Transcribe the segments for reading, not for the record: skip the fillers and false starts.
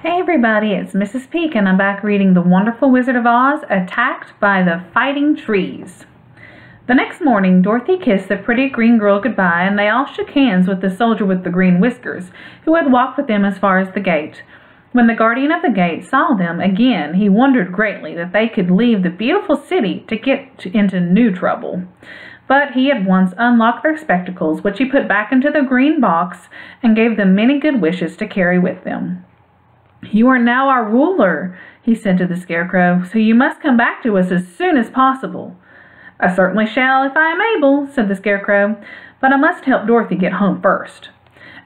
Hey everybody, it's Mrs. Peak and I'm back reading The Wonderful Wizard of Oz, Attacked by the Fighting Trees. The next morning, Dorothy kissed the pretty green girl goodbye and they all shook hands with the soldier with the green whiskers, who had walked with them as far as the gate. When the guardian of the gate saw them again, he wondered greatly that they could leave the beautiful city to get into new trouble. But he at once unlocked their spectacles, which he put back into the green box, and gave them many good wishes to carry with them. "You are now our ruler," he said to the Scarecrow, "so you must come back to us as soon as possible." "I certainly shall if I am able," said the Scarecrow, "but I must help Dorothy get home first."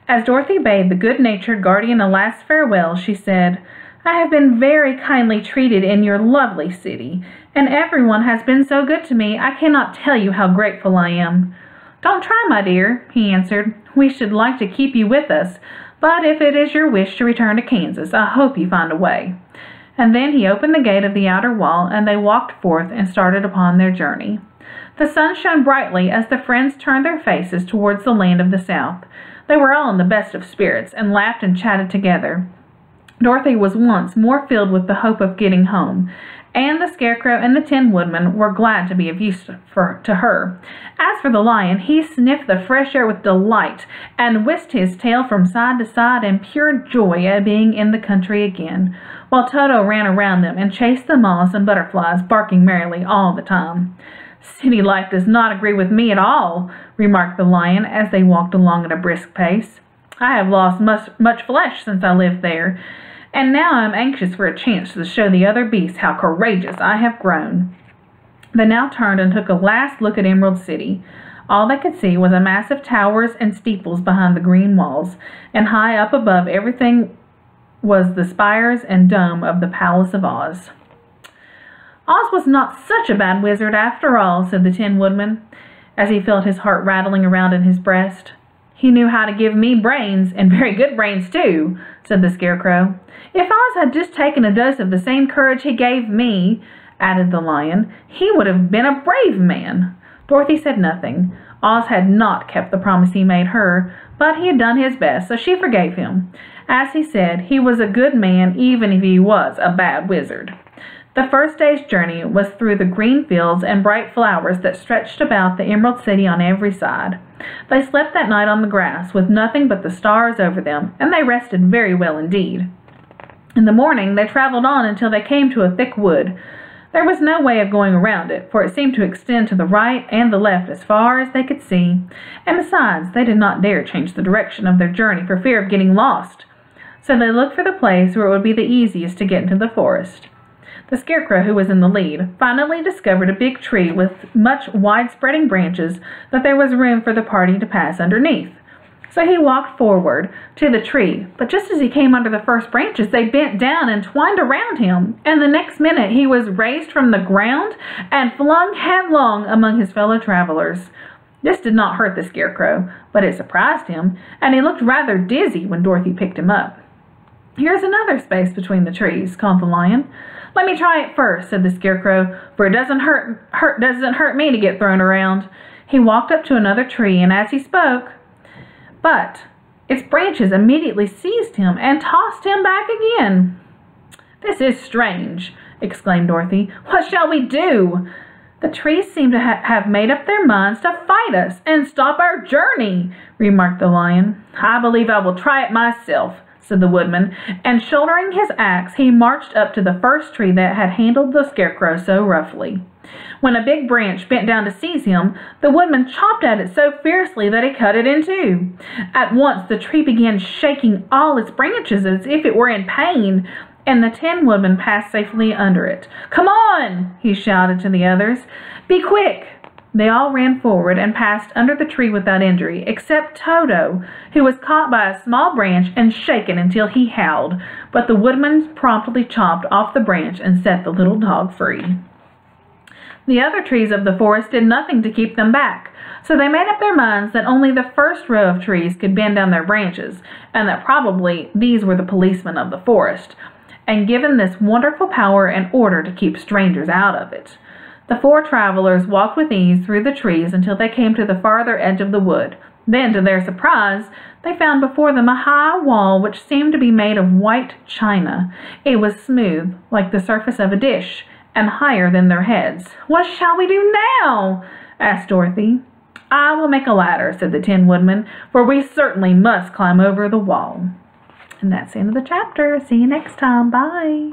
As Dorothy bade the good-natured guardian a last farewell, she said, "I have been very kindly treated in your lovely city, and everyone has been so good to me I cannot tell you how grateful I am." "Don't try, my dear," he answered. "We should like to keep you with us, but if it is your wish to return to Kansas, I hope you find a way." And then he opened the gate of the outer wall, and they walked forth and started upon their journey. The sun shone brightly as the friends turned their faces towards the land of the South. They were all in the best of spirits, and laughed and chatted together. Dorothy was once more filled with the hope of getting home, and the Scarecrow and the Tin Woodman were glad to be of use to her. As for the Lion, he sniffed the fresh air with delight, and whisked his tail from side to side in pure joy at being in the country again, while Toto ran around them and chased the moths and butterflies, barking merrily all the time. "City life does not agree with me at all," remarked the Lion as they walked along at a brisk pace. "I have lost much flesh since I lived there, and now I am anxious for a chance to show the other beasts how courageous I have grown." They now turned and took a last look at Emerald City. All they could see was a mass of towers and steeples behind the green walls, and high up above everything was the spires and dome of the Palace of Oz. "Oz was not such a bad wizard after all," said the Tin Woodman, as he felt his heart rattling around in his breast. "He knew how to give me brains, and very good brains too," said the Scarecrow. "If Oz had just taken a dose of the same courage he gave me," added the Lion, "he would have been a brave man." Dorothy said nothing. Oz had not kept the promise he made her, but he had done his best, so she forgave him. As he said, he was a good man even if he was a bad wizard. The first day's journey was through the green fields and bright flowers that stretched about the Emerald City on every side. They slept that night on the grass, with nothing but the stars over them, and they rested very well indeed. In the morning they traveled on until they came to a thick wood. There was no way of going around it, for it seemed to extend to the right and the left as far as they could see, and besides, they did not dare change the direction of their journey for fear of getting lost. So they looked for the place where it would be the easiest to get into the forest. The Scarecrow, who was in the lead, finally discovered a big tree with much wide-spreading branches that there was room for the party to pass underneath. So he walked forward to the tree, but just as he came under the first branches, they bent down and twined around him, and the next minute he was raised from the ground and flung headlong among his fellow travelers. This did not hurt the Scarecrow, but it surprised him, and he looked rather dizzy when Dorothy picked him up. "Here's another space between the trees," called the Lion. "Let me try it first," said the Scarecrow, "for it doesn't hurt me to get thrown around." He walked up to another tree, and as he spoke, but its branches immediately seized him and tossed him back again. "This is strange," exclaimed Dorothy. "What shall we do?" "The trees seem to have made up their minds to fight us and stop our journey," remarked the Lion. "I believe I will try it myself," said the Woodman, and shouldering his axe, he marched up to the first tree that had handled the Scarecrow so roughly. When a big branch bent down to seize him, the Woodman chopped at it so fiercely that he cut it in two. At once the tree began shaking all its branches as if it were in pain, and the Tin Woodman passed safely under it. "Come on!" he shouted to the others. "Be quick!" They all ran forward and passed under the tree without injury, except Toto, who was caught by a small branch and shaken until he howled, but the Woodman promptly chopped off the branch and set the little dog free. The other trees of the forest did nothing to keep them back, so they made up their minds that only the first row of trees could bend down their branches, and that probably these were the policemen of the forest, and given this wonderful power and order to keep strangers out of it. The four travelers walked with ease through the trees until they came to the farther edge of the wood. Then, to their surprise, they found before them a high wall which seemed to be made of white china. It was smooth, like the surface of a dish, and higher than their heads. "What shall we do now?" asked Dorothy. "I will make a ladder," said the Tin Woodman, "for we certainly must climb over the wall." And that's the end of the chapter. See you next time. Bye.